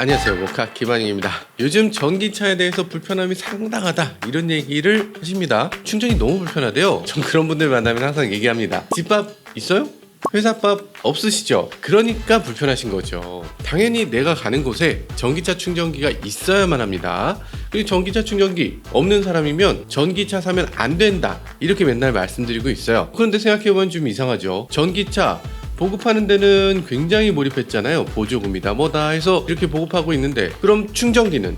안녕하세요, 모카 김한영입니다. 요즘 전기차에 대해서 불편함이 상당하다 이런 얘기를 하십니다. 충전이 너무 불편하대요. 전 그런 분들 만나면 항상 얘기합니다. 집밥 있어요? 회사밥 없으시죠? 그러니까 불편하신 거죠. 당연히 내가 가는 곳에 전기차 충전기가 있어야만 합니다. 그리고 전기차 충전기 없는 사람이면 전기차 사면 안 된다 이렇게 맨날 말씀드리고 있어요. 그런데 생각해보면 좀 이상하죠. 전기차 보급하는 데는 굉장히 몰입했잖아요. 보조금이다 뭐다 해서 이렇게 보급하고 있는데, 그럼 충전기는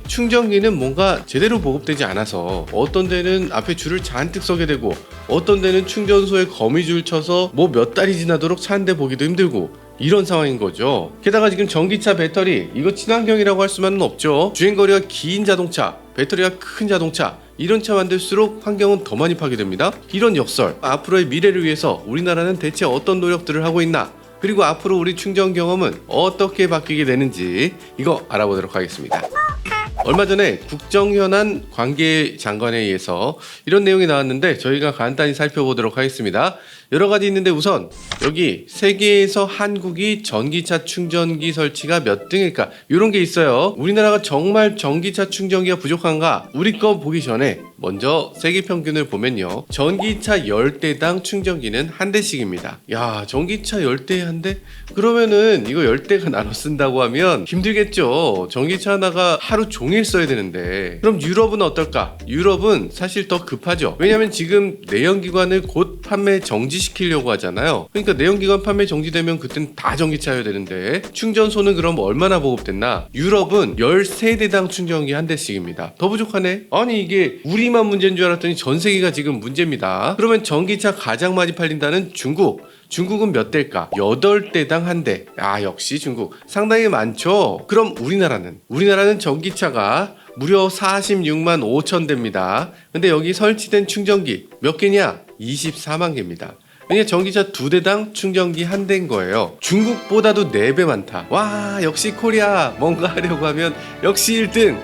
뭔가 제대로 보급되지 않아서 어떤 데는 앞에 줄을 잔뜩 서게 되고, 어떤 데는 충전소에 거미줄 쳐서 뭐 몇 달이 지나도록 차 한 대 보기도 힘들고 이런 상황인 거죠. 게다가 지금 전기차 배터리 이거 친환경이라고 할 수만은 없죠. 주행거리가 긴 자동차, 배터리가 큰 자동차, 이런 차 만들수록 환경은 더 많이 파괴됩니다. 이런 역설, 앞으로의 미래를 위해서 우리나라는 대체 어떤 노력들을 하고 있나, 그리고 앞으로 우리 충전 경험은 어떻게 바뀌게 되는지 이거 알아보도록 하겠습니다. 얼마 전에 국정현안 관계장관에 의해서 이런 내용이 나왔는데 저희가 간단히 살펴보도록 하겠습니다. 여러 가지 있는데 우선 여기 세계에서 한국이 전기차 충전기 설치가 몇 등일까 이런 게 있어요. 우리나라가 정말 전기차 충전기가 부족한가? 우리 거 보기 전에 먼저 세계 평균을 보면요, 전기차 10대당 충전기는 한 대씩입니다. 야, 전기차 10대에 한 대? 그러면은 이거 10대가 나눠 쓴다고 하면 힘들겠죠. 전기차 하나가 하루 종일 써야 되는데. 그럼 유럽은 어떨까? 유럽은 사실 더 급하죠. 왜냐면 지금 내연기관을 곧 판매 정지시키려고 하잖아요. 그러니까 내연기관 판매 정지되면 그땐 다 전기차여야 되는데, 충전소는 그럼 얼마나 보급됐나? 유럽은 13대당 충전기 한 대씩입니다. 더 부족하네? 아니 이게 우리만 문제인 줄 알았더니 전 세계가 지금 문제입니다. 그러면 전기차 가장 많이 팔린다는 중국은 몇 대일까? 8대당 한 대. 아, 역시 중국 상당히 많죠. 그럼 우리나라는 전기차가 무려 46만 5천 대입니다. 근데 여기 설치된 충전기 몇 개냐? 24만 개입니다. 왜냐, 전기차 2대당 충전기 한 대인 거예요. 중국보다도 4배 많다. 와, 역시 코리아. 뭔가 하려고 하면 역시 1등.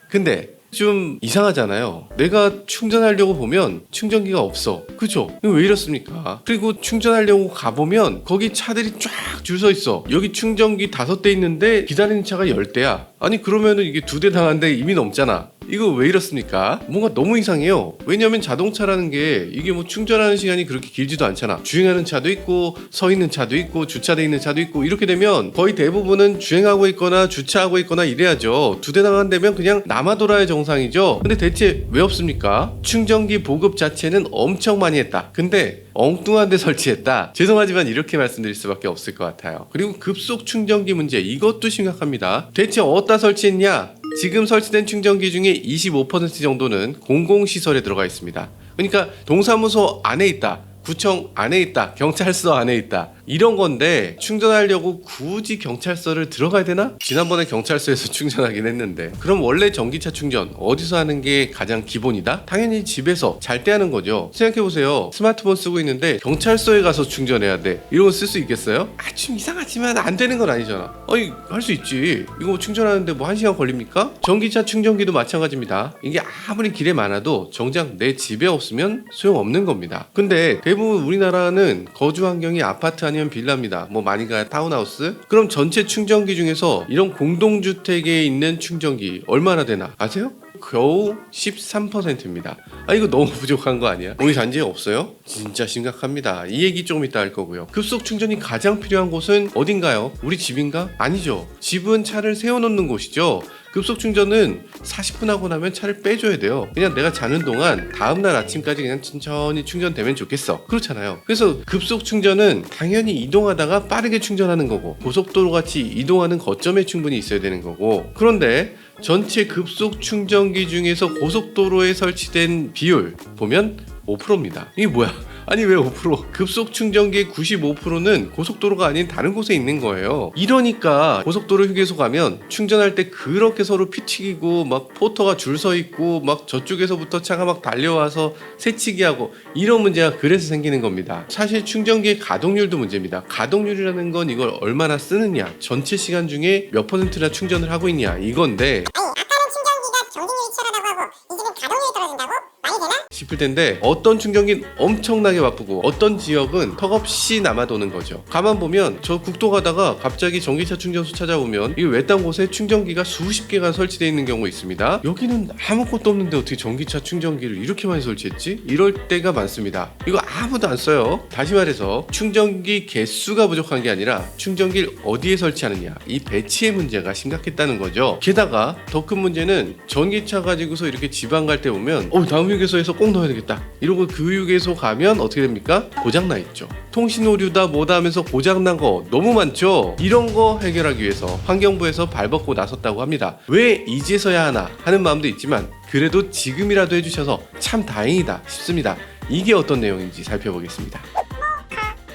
근데 좀 이상하잖아요. 내가 충전하려고 보면 충전기가 없어. 그죠? 왜 이렇습니까? 그리고 충전하려고 가보면 거기 차들이 쫙 줄 서 있어. 여기 충전기 5대 있는데 기다리는 차가 10대야. 아니 그러면은 이게 2대 당한데 이미 넘잖아. 이거 왜 이렇습니까? 뭔가 너무 이상해요. 왜냐면 자동차라는 게 이게 뭐 충전하는 시간이 그렇게 길지도 않잖아. 주행하는 차도 있고 서 있는 차도 있고 주차돼 있는 차도 있고, 이렇게 되면 거의 대부분은 주행하고 있거나 주차하고 있거나 이래야죠. 2대 당한다면 그냥 남아 돌아야 정상이죠. 근데 대체 왜 없습니까? 충전기 보급 자체는 엄청 많이 했다. 근데 엉뚱한 데 설치했다. 죄송하지만 이렇게 말씀드릴 수밖에 없을 것 같아요. 그리고 급속 충전기 문제, 이것도 심각합니다. 대체 어디다 설치했냐? 지금 설치된 충전기 중에 25% 정도는 공공시설에 들어가 있습니다. 그러니까 동사무소 안에 있다, 구청 안에 있다, 경찰서 안에 있다, 이런 건데 충전하려고 굳이 경찰서를 들어가야 되나? 지난번에 경찰서에서 충전하긴 했는데. 그럼 원래 전기차 충전 어디서 하는 게 가장 기본이다? 당연히 집에서 잘 때 하는 거죠. 생각해보세요. 스마트폰 쓰고 있는데 경찰서에 가서 충전해야 돼. 이런 거 쓸 수 있겠어요? 좀 이상하지만 안 되는 건 아니잖아. 아니, 할 수 있지. 이거 충전하는데 뭐 1시간 걸립니까? 전기차 충전기도 마찬가지입니다. 이게 아무리 길에 많아도 정작 내 집에 없으면 소용없는 겁니다. 근데 대부분 우리나라는 거주 환경이 아파트 아니면 빌라입니다. 뭐 많이 가야 타운하우스? 그럼 전체 충전기 중에서 이런 공동주택에 있는 충전기 얼마나 되나 아세요? 겨우 13%입니다. 아, 이거 너무 부족한 거 아니야? 우리 단지에 없어요? 진짜 심각합니다. 이 얘기 조금 이따 할 거고요. 급속 충전이 가장 필요한 곳은 어딘가요? 우리 집인가? 아니죠. 집은 차를 세워놓는 곳이죠. 급속 충전은 40분 하고 나면 차를 빼줘야 돼요. 그냥 내가 자는 동안 다음날 아침까지 그냥 천천히 충전되면 좋겠어. 그렇잖아요. 그래서 급속 충전은 당연히 이동하다가 빠르게 충전하는 거고, 고속도로 같이 이동하는 거점에 충분히 있어야 되는 거고, 그런데 전체 급속 충전기 중에서 고속도로에 설치된 비율 보면 5%입니다. 이게 뭐야? 아니 왜 5%? 급속 충전기의 95%는 고속도로가 아닌 다른 곳에 있는 거예요. 이러니까 고속도로 휴게소 가면 충전할 때 그렇게 서로 피튀기고 막 포터가 줄 서 있고 막 저쪽에서부터 차가 막 달려와서 새치기 하고, 이런 문제가 그래서 생기는 겁니다. 사실 충전기의 가동률도 문제입니다. 가동률이라는 건 이걸 얼마나 쓰느냐, 전체 시간 중에 몇 %나 충전을 하고 있냐, 이건데, 아니, 아까는 충전기가 정진율이 치열하다고 하고 이 집은 가동률이 떨어진다고? 말이 되나? 싶을 텐데 어떤 충전기는 엄청나게 바쁘고 어떤 지역은 턱없이 남아도는 거죠. 가만 보면 저 국도 가다가 갑자기 전기차 충전소 찾아보면 이 외딴 곳에 충전기가 수십 개가 설치되어 있는 경우가 있습니다. 여기는 아무것도 없는데 어떻게 전기차 충전기를 이렇게 많이 설치했지? 이럴 때가 많습니다. 이거 아무도 안 써요. 다시 말해서 충전기 개수가 부족한 게 아니라 충전기를 어디에 설치하느냐, 이 배치의 문제가 심각했다는 거죠. 게다가 더 큰 문제는 전기차 가지고서 이렇게 지방 갈 때 보면 다음 휴게소에서 꼭 넣어야 되겠다 이러고 그 휴게소 가면 어떻게 됩니까? 고장나 있죠. 통신 오류다 뭐다 하면서 고장난 거 너무 많죠. 이런 거 해결하기 위해서 환경부에서 발벗고 나섰다고 합니다. 왜 이제서야 하나 하는 마음도 있지만 그래도 지금이라도 해주셔서 참 다행이다 싶습니다. 이게 어떤 내용인지 살펴보겠습니다.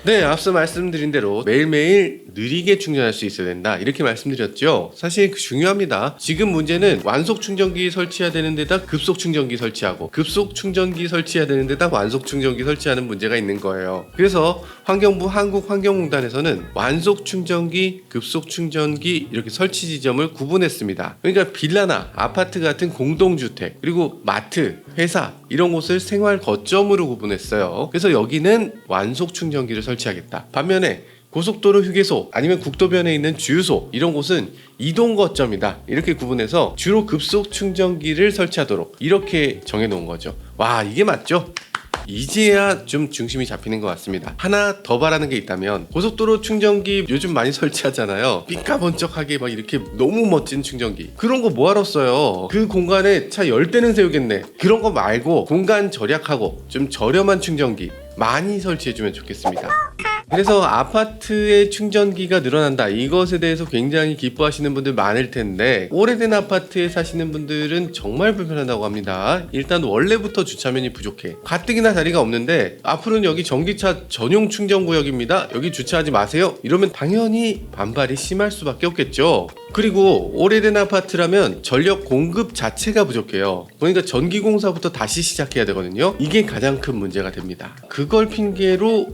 네, 앞서 말씀드린 대로 매일매일 느리게 충전할 수 있어야 된다 이렇게 말씀드렸죠. 사실 중요합니다. 지금 문제는 완속 충전기 설치해야 되는 데다 급속 충전기 설치하고 급속 충전기 설치해야 되는 데다 완속 충전기 설치하는 문제가 있는 거예요. 그래서 환경부 한국환경공단에서는 완속 충전기, 급속 충전기 이렇게 설치 지점을 구분했습니다. 그러니까 빌라나 아파트 같은 공동주택 그리고 마트, 회사 이런 곳을 생활 거점으로 구분했어요. 그래서 여기는 완속 충전기를 설치하겠다. 반면에 고속도로 휴게소 아니면 국도변에 있는 주유소 이런 곳은 이동 거점이다 이렇게 구분해서 주로 급속 충전기를 설치하도록 이렇게 정해놓은 거죠. 와, 이게 맞죠? 이제야 좀 중심이 잡히는 것 같습니다. 하나 더 바라는 게 있다면 고속도로 충전기 요즘 많이 설치하잖아요. 삐까번쩍하게 막 이렇게 너무 멋진 충전기 그런 거 뭐하러 써요? 그 공간에 차 10대는 세우겠네. 그런 거 말고 공간 절약하고 좀 저렴한 충전기 많이 설치해주면 좋겠습니다. 그래서 아파트의 충전기가 늘어난다 이것에 대해서 굉장히 기뻐하시는 분들 많을 텐데 오래된 아파트에 사시는 분들은 정말 불편하다고 합니다. 일단 원래부터 주차면이 부족해. 가뜩이나 자리가 없는데 앞으로는 여기 전기차 전용 충전구역입니다. 여기 주차하지 마세요. 이러면 당연히 반발이 심할 수밖에 없겠죠. 그리고 오래된 아파트라면 전력 공급 자체가 부족해요. 그러니까 전기공사부터 다시 시작해야 되거든요. 이게 가장 큰 문제가 됩니다. 그걸 핑계로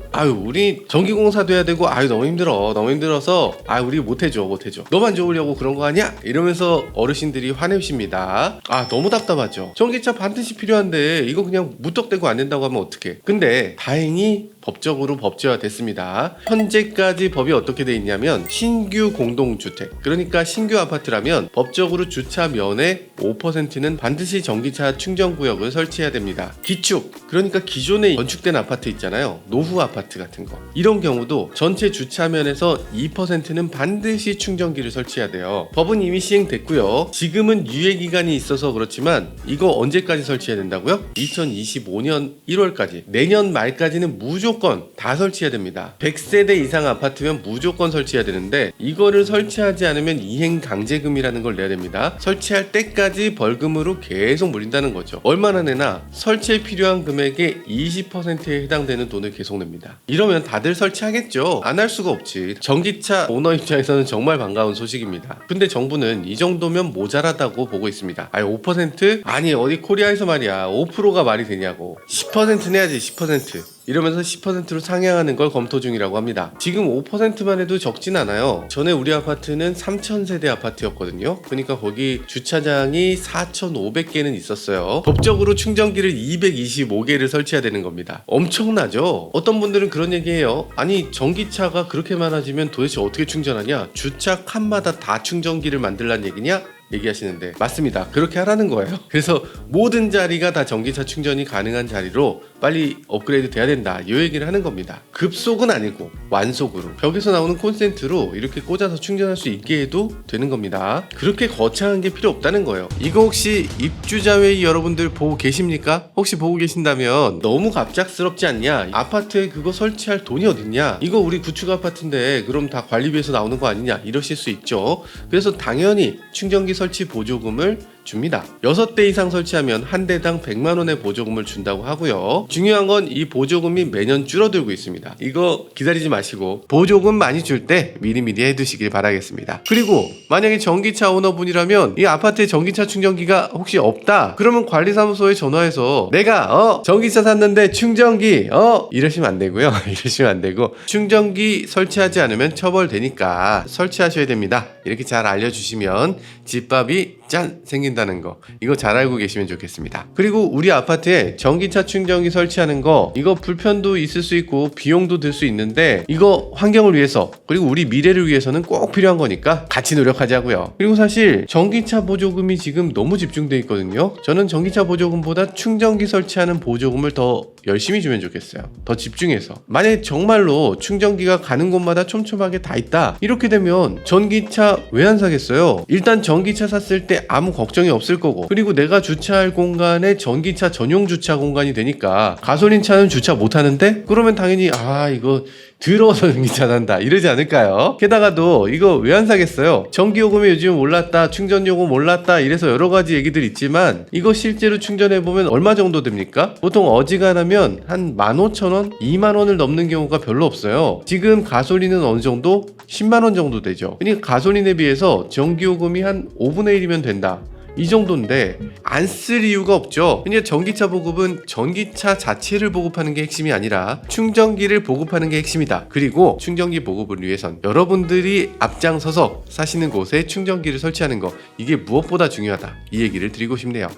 우리 전기공사도 해야 되고 너무 힘들어서 우리 못해줘 너만 좋으려고 그런 거 아니야? 이러면서 어르신들이 화내십니다. 너무 답답하죠. 전기차 반드시 필요한데 이거 그냥 무턱대고 안 된다고 하면 어떡해. 근데 다행히 법적으로 법제화 됐습니다. 현재까지 법이 어떻게 돼 있냐면 신규 공동주택 그러니까 신규 아파트라면 법적으로 주차면의 5%는 반드시 전기차 충전구역을 설치해야 됩니다. 기축 그러니까 기존에 건축된 아파트 있잖아요. 노후 아파트 같은 거 이런 경우도 전체 주차면에서 2%는 반드시 충전기를 설치해야 돼요. 법은 이미 시행됐고요. 지금은 유예기간이 있어서 그렇지만 이거 언제까지 설치해야 된다고요? 2025년 1월까지 내년 말까지는 무조건 다 설치해야 됩니다. 100세대 이상 아파트면 무조건 설치해야 되는데 이거를 설치하지 않으면 이행 강제금이라는 걸 내야 됩니다. 설치할 때까지 벌금으로 계속 물린다는 거죠. 얼마나 내나 설치에 필요한 금액의 20%에 해당되는 돈을 계속 냅니다. 이러면 다들 설치하겠죠. 안 할 수가 없지. 전기차 오너 입장에서는 정말 반가운 소식입니다. 근데 정부는 이 정도면 모자라다고 보고 있습니다. 5%? 아니 어디 코리아에서 말이야 5%가 말이 되냐고. 10% 내야지 10%. 이러면서 10%로 상향하는 걸 검토 중이라고 합니다. 지금 5%만 해도 적진 않아요. 전에 우리 아파트는 3000세대 아파트였거든요. 그러니까 거기 주차장이 4500개는 있었어요. 법적으로 충전기를 225개를 설치해야 되는 겁니다. 엄청나죠? 어떤 분들은 그런 얘기해요. 아니 전기차가 그렇게 많아지면 도대체 어떻게 충전하냐? 주차 칸마다 다 충전기를 만들란 얘기냐? 얘기하시는데 맞습니다. 그렇게 하라는 거예요. 그래서 모든 자리가 다 전기차 충전이 가능한 자리로 빨리 업그레이드 돼야 된다 이 얘기를 하는 겁니다. 급속은 아니고 완속으로 벽에서 나오는 콘센트로 이렇게 꽂아서 충전할 수 있게 해도 되는 겁니다. 그렇게 거창한 게 필요 없다는 거예요. 이거 혹시 입주자회의 여러분들 보고 계십니까? 혹시 보고 계신다면 너무 갑작스럽지 않냐? 아파트에 그거 설치할 돈이 어딨냐? 이거 우리 구축 아파트인데 그럼 다 관리비에서 나오는 거 아니냐? 이러실 수 있죠. 그래서 당연히 충전기 설치 보조금을 줍니다. 6대 이상 설치하면 한 대당 100만 원의 보조금을 준다고 하고요. 중요한 건 이 보조금이 매년 줄어들고 있습니다. 이거 기다리지 마시고 보조금 많이 줄 때 미리미리 해두시길 바라겠습니다. 그리고 만약에 전기차 오너분이라면 이 아파트에 전기차 충전기가 혹시 없다 그러면 관리사무소에 전화해서 내가 전기차 샀는데 충전기 이러시면 안 되고요. 이러시면 안 되고 충전기 설치하지 않으면 처벌되니까 설치하셔야 됩니다. 이렇게 잘 알려주시면 집밥이 짠 생기는 생긴다는 거, 이거 잘 알고 계시면 좋겠습니다. 그리고 우리 아파트에 전기차 충전기 설치하는 거, 이거 불편도 있을 수 있고 비용도 들 수 있는데 이거 환경을 위해서 그리고 우리 미래를 위해서는 꼭 필요한 거니까 같이 노력하자고요. 그리고 사실 전기차 보조금이 지금 너무 집중돼 있거든요. 저는 전기차 보조금보다 충전기 설치하는 보조금을 더 열심히 주면 좋겠어요. 더 집중해서. 만약에 정말로 충전기가 가는 곳마다 촘촘하게 다 있다, 이렇게 되면 전기차 왜 안 사겠어요? 일단 전기차 샀을 때 아무 걱정이 없을 거고, 그리고 내가 주차할 공간에 전기차 전용 주차 공간이 되니까 가솔린 차는 주차 못 하는데, 그러면 당연히 이거 더러워서 전기차 산다 이러지 않을까요? 게다가도 이거 왜 안 사겠어요? 전기요금이 요즘 올랐다, 충전요금 올랐다, 이래서 여러 가지 얘기들 있지만 이거 실제로 충전해보면 얼마 정도 됩니까? 보통 어지간하면 한 15,000원? 2만원을 넘는 경우가 별로 없어요. 지금 가솔린은 어느 정도? 10만원 정도 되죠. 그러니까 가솔린에 비해서 전기요금이 한 5분의 1이면 된다, 이 정도인데 안 쓸 이유가 없죠. 그냥 전기차 보급은 전기차 자체를 보급하는 게 핵심이 아니라 충전기를 보급하는 게 핵심이다. 그리고 충전기 보급을 위해선 여러분들이 앞장서서 사시는 곳에 충전기를 설치하는 거, 이게 무엇보다 중요하다, 이 얘기를 드리고 싶네요.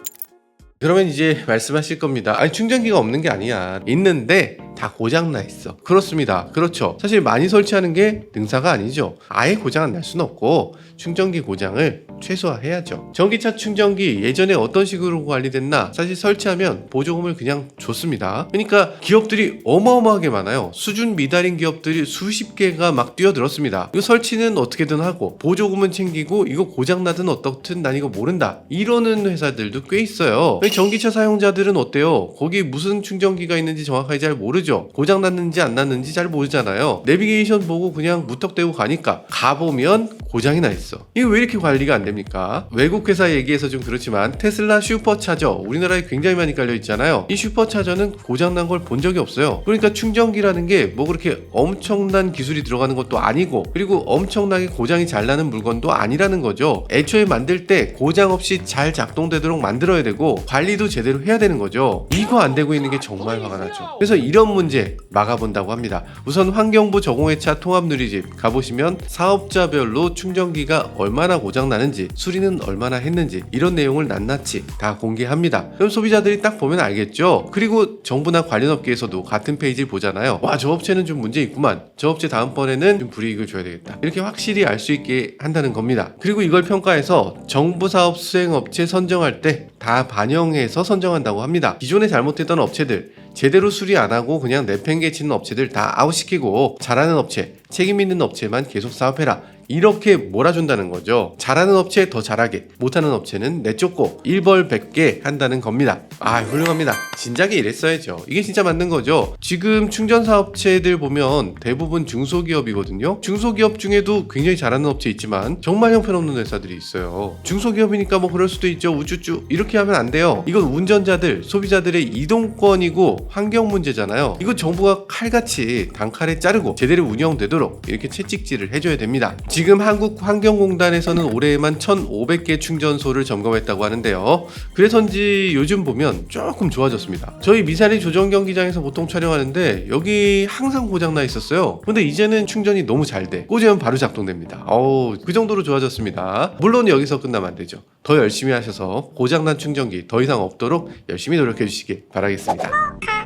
그러면 이제 말씀하실 겁니다. 아니, 충전기가 없는 게 아니야. 있는데 다 고장나 있어. 그렇습니다. 그렇죠. 사실 많이 설치하는 게 능사가 아니죠. 아예 고장은 날 수는 없고 충전기 고장을 최소화해야죠. 전기차 충전기 예전에 어떤 식으로 관리됐나? 사실 설치하면 보조금을 그냥 줬습니다. 그러니까 기업들이 어마어마하게 많아요. 수준 미달인 기업들이 수십 개가 막 뛰어들었습니다. 이거 설치는 어떻게든 하고 보조금은 챙기고 이거 고장나든 어떻든 난 이거 모른다, 이러는 회사들도 꽤 있어요. 전기차 사용자들은 어때요? 거기 무슨 충전기가 있는지 정확하게 잘 모르죠. 고장 났는지 안 났는지 잘 모르잖아요. 내비게이션 보고 그냥 무턱대고 가니까 가보면 고장이 나 있어. 이거 왜 이렇게 관리가 안 됩니까? 외국 회사 얘기해서 좀 그렇지만 테슬라 슈퍼차저 우리나라에 굉장히 많이 깔려 있잖아요. 이 슈퍼차저는 고장난 걸 본 적이 없어요. 그러니까 충전기라는 게 뭐 그렇게 엄청난 기술이 들어가는 것도 아니고, 그리고 엄청나게 고장이 잘 나는 물건도 아니라는 거죠. 애초에 만들 때 고장 없이 잘 작동되도록 만들어야 되고 관리도 제대로 해야 되는 거죠. 이거 안 되고 있는 게 정말 화가 나죠. 그래서 이런 문제 막아본다고 합니다. 우선 환경부 저공해차 통합누리집 가보시면 사업자별로 충전기가 얼마나 고장나는지, 수리는 얼마나 했는지, 이런 내용을 낱낱이 다 공개합니다. 그럼 소비자들이 딱 보면 알겠죠. 그리고 정부나 관련 업계에서도 같은 페이지를 보잖아요. 와, 저 업체는 좀 문제 있구만, 저 업체 다음번에는 좀 불이익을 줘야 되겠다, 이렇게 확실히 알 수 있게 한다는 겁니다. 그리고 이걸 평가해서 정부 사업 수행업체 선정할 때 다 반영해서 선정한다고 합니다. 기존에 잘못했던 업체들, 제대로 수리 안 하고 그냥 내팽개치는 업체들 다 아웃시키고 잘하는 업체, 책임 있는 업체만 계속 사업해라, 이렇게 몰아준다는 거죠. 잘하는 업체 더 잘하게, 못하는 업체는 내쫓고 일벌백계 한다는 겁니다. 훌륭합니다. 진작에 이랬어야죠. 이게 진짜 맞는 거죠. 지금 충전사업체들 보면 대부분 중소기업이거든요. 중소기업 중에도 굉장히 잘하는 업체 있지만 정말 형편없는 회사들이 있어요. 중소기업이니까 뭐 그럴 수도 있죠, 우쭈쭈, 이렇게 하면 안 돼요. 이건 운전자들, 소비자들의 이동권이고 환경 문제잖아요. 이거 정부가 칼같이 단칼에 자르고 제대로 운영되도록 이렇게 채찍질을 해줘야 됩니다. 지금 한국환경공단에서는 올해에만 1,500개 충전소를 점검했다고 하는데요. 그래서인지 요즘 보면 조금 좋아졌습니다. 저희 미사리 조정 경기장에서 보통 촬영하는데 여기 항상 고장나 있었어요. 근데 이제는 충전이 너무 잘 돼. 꽂으면 바로 작동됩니다. 그 정도로 좋아졌습니다. 물론 여기서 끝나면 안 되죠. 더 열심히 하셔서 고장난 충전기 더 이상 없도록 열심히 노력해 주시길 바라겠습니다.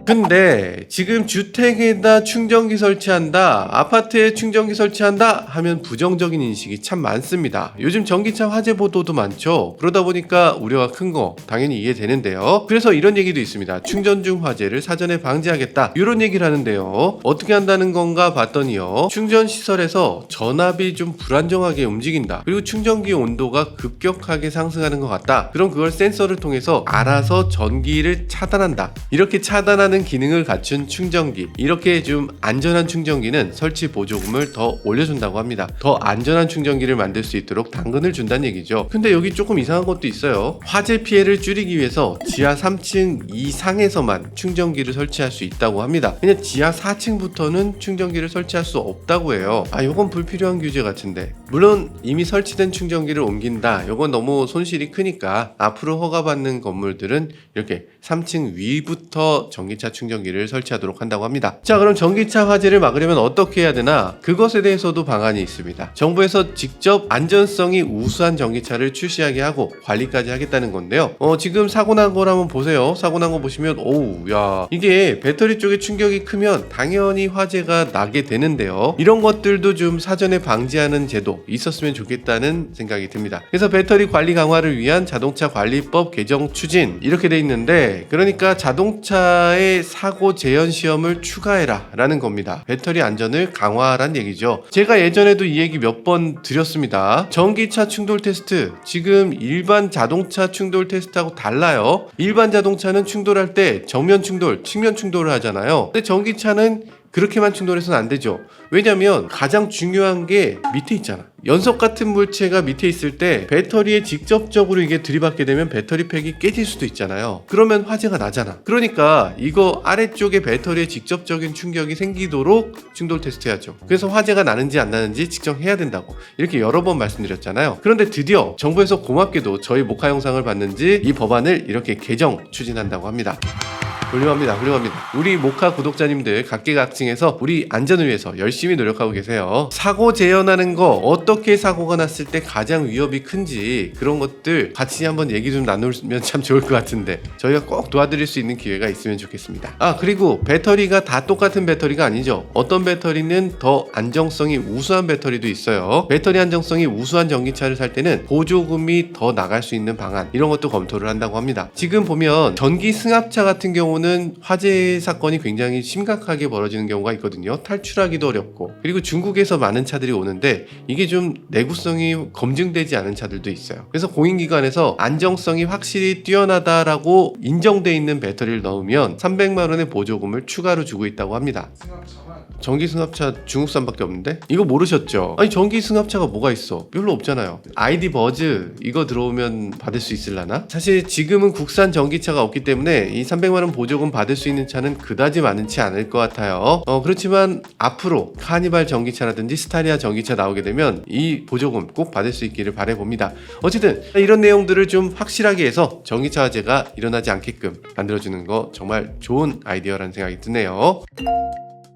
근데 지금 주택에다 충전기 설치한다, 아파트에 충전기 설치한다 하면 부정적인 인식이 참 많습니다. 요즘 전기차 화재 보도도 많죠. 그러다 보니까 우려가 큰 거 당연히 이해되는데요. 그래서 이런 얘기도 있습니다. 충전 중 화재를 사전에 방지하겠다, 이런 얘기를 하는데요. 어떻게 한다는 건가 봤더니요, 충전 시설에서 전압이 좀 불안정하게 움직인다, 그리고 충전기 온도가 급격하게 상승하는 것 같다, 그럼 그걸 센서를 통해서 알아서 전기를 차단한다. 이렇게 차단하는 기능을 갖춘 충전기, 이렇게 좀 안전한 충전기는 설치 보조금을 더 올려준다고 합니다. 더 안전한 충전기를 만들 수 있도록 당근을 준다는 얘기죠. 근데 여기 조금 이상한 것도 있어요. 화재 피해를 줄이기 위해서 지하 3층 이상에서만 충전기를 설치할 수 있다고 합니다. 그냥 지하 4층부터는 충전기를 설치할 수 없다고 해요. 이건 불필요한 규제 같은데. 물론 이미 설치된 충전기를 옮긴다, 이건 너무 손실이 크니까 앞으로 허가받는 건물들은 이렇게 3층 위부터 전기 전기차 충전기를 설치하도록 한다고 합니다. 자, 그럼 전기차 화재를 막으려면 어떻게 해야 되나? 그것에 대해서도 방안이 있습니다. 정부에서 직접 안전성이 우수한 전기차를 출시하게 하고 관리까지 하겠다는 건데요. 지금 사고 난 걸 한번 보세요. 사고 난 거 보시면 오우, 야, 이게 배터리 쪽에 충격이 크면 당연히 화재가 나게 되는데요. 이런 것들도 좀 사전에 방지하는 제도 있었으면 좋겠다는 생각이 듭니다. 그래서 배터리 관리 강화를 위한 자동차 관리법 개정 추진 이렇게 돼 있는데, 그러니까 자동차의 사고 재현 시험을 추가해라 라는 겁니다. 배터리 안전을 강화하란 얘기죠. 제가 예전에도 이 얘기 몇 번 드렸습니다. 전기차 충돌 테스트, 지금 일반 자동차 충돌 테스트하고 달라요. 일반 자동차는 충돌할 때 정면 충돌, 측면 충돌을 하잖아요. 근데 전기차는 그렇게만 충돌해서는 안 되죠. 왜냐면 가장 중요한 게 밑에 있잖아. 연석 같은 물체가 밑에 있을 때 배터리에 직접적으로 이게 들이받게 되면 배터리 팩이 깨질 수도 있잖아요. 그러면 화재가 나잖아. 그러니까 이거 아래쪽에 배터리에 직접적인 충격이 생기도록 충돌 테스트 해야죠. 그래서 화재가 나는지 안 나는지 측정해야 된다고 이렇게 여러 번 말씀드렸잖아요. 그런데 드디어 정부에서 고맙게도 저희 모카 영상을 봤는지 이 법안을 이렇게 개정 추진한다고 합니다. 훌륭합니다. 우리 모카 구독자님들 각계각층에서 우리 안전을 위해서 열심히 노력하고 계세요. 사고 재현하는 거, 어떻게 사고가 났을 때 가장 위협이 큰지 그런 것들 같이 한번 얘기 좀 나누면 참 좋을 것 같은데 저희가 꼭 도와드릴 수 있는 기회가 있으면 좋겠습니다. 그리고 배터리가 다 똑같은 배터리가 아니죠. 어떤 배터리는 더 안정성이 우수한 배터리도 있어요. 배터리 안정성이 우수한 전기차를 살 때는 보조금이 더 나갈 수 있는 방안, 이런 것도 검토를 한다고 합니다. 지금 보면 전기 승합차 같은 경우는 화재 사건이 굉장히 심각하게 벌어지는 경우가 있거든요. 탈출하기도 어렵고, 그리고 중국에서 많은 차들이 오는데 이게 좀 내구성이 검증되지 않은 차들도 있어요. 그래서 공인기관에서 안정성이 확실히 뛰어나다라고 인정돼 있는 배터리를 넣으면 300만 원의 보조금을 추가로 주고 있다고 합니다. 전기 승합차 중국산밖에 없는데? 이거 모르셨죠? 아니, 전기 승합차가 뭐가 있어? 별로 없잖아요. ID 버즈 이거 들어오면 받을 수 있을라나? 사실 지금은 국산 전기차가 없기 때문에 이 300만 원 보조금 받을 수 있는 차는 그다지 많지 않을 것 같아요. 그렇지만 앞으로 카니발 전기차라든지 스타리아 전기차 나오게 되면 이 보조금 꼭 받을 수 있기를 바라봅니다. 어쨌든 이런 내용들을 좀 확실하게 해서 전기차 화재가 일어나지 않게끔 만들어주는 거 정말 좋은 아이디어라는 생각이 드네요.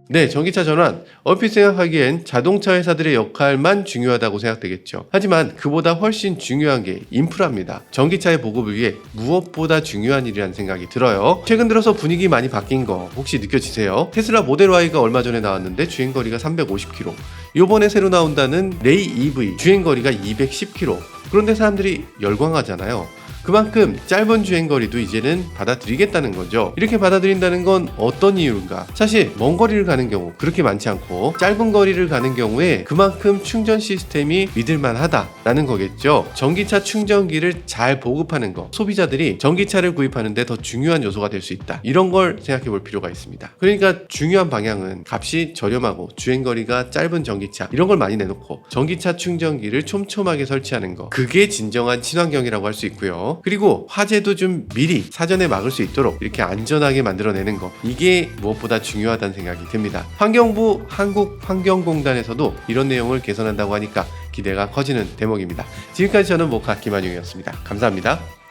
네, 전기차 전환. 얼핏 생각하기엔 자동차 회사들의 역할만 중요하다고 생각되겠죠. 하지만 그보다 훨씬 중요한 게 인프라입니다. 전기차의 보급을 위해 무엇보다 중요한 일이라는 생각이 들어요. 최근 들어서 분위기 많이 바뀐 거 혹시 느껴지세요? 테슬라 모델 Y가 얼마 전에 나왔는데 주행거리가 350km. 요번에 새로 나온다는 레이 EV 주행거리가 210km. 그런데 사람들이 열광하잖아요. 그만큼 짧은 주행거리도 이제는 받아들이겠다는 거죠. 이렇게 받아들인다는 건 어떤 이유인가? 사실 먼 거리를 가는 경우 그렇게 많지 않고 짧은 거리를 가는 경우에 그만큼 충전 시스템이 믿을만하다라는 거겠죠. 전기차 충전기를 잘 보급하는 거, 소비자들이 전기차를 구입하는데 더 중요한 요소가 될 수 있다. 이런 걸 생각해 볼 필요가 있습니다. 그러니까 중요한 방향은 값이 저렴하고 주행거리가 짧은 전기차, 이런 걸 많이 내놓고 전기차 충전기를 촘촘하게 설치하는 거, 그게 진정한 친환경이라고 할 수 있고요. 그리고 화재도 좀 미리 사전에 막을 수 있도록 이렇게 안전하게 만들어내는 거, 이게 무엇보다 중요하다는 생각이 듭니다. 환경부 한국환경공단에서도 이런 내용을 개선한다고 하니까 기대가 커지는 대목입니다. 지금까지 저는 모카 김한용이었습니다. 감사합니다.